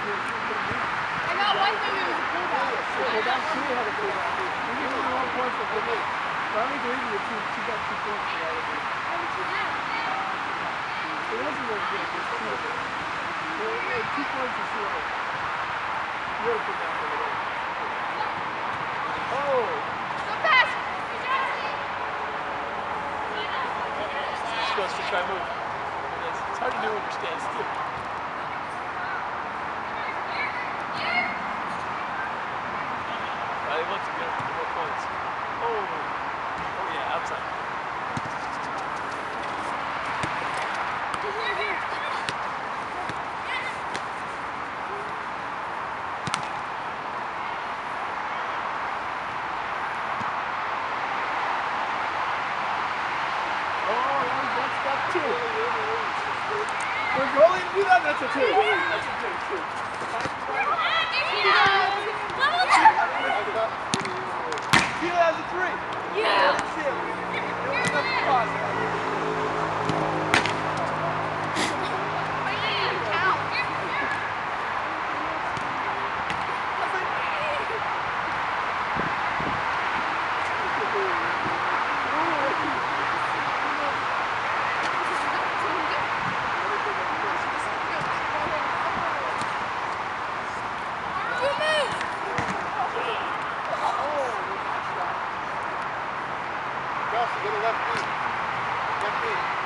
I got one thing it was a pullback. Pullback, she had a pullback. You gave me 1 point for pullback. But I'm agreeing with you. She got 2 points for that. How did you have? It wasn't very good. It was 2 of them. 2 points for 2 of them. You had a pullback over there. Oh! Go fast! She's supposed to try to move. It's hard to do when you're standing still. He wants to get more points. Oh yeah, outside. That's stuff too. For a goalie to do that, that's a 2. That's a 2. He has a 3. Yeah. That's it. It was enough to pause. Go to left knee. Left knee.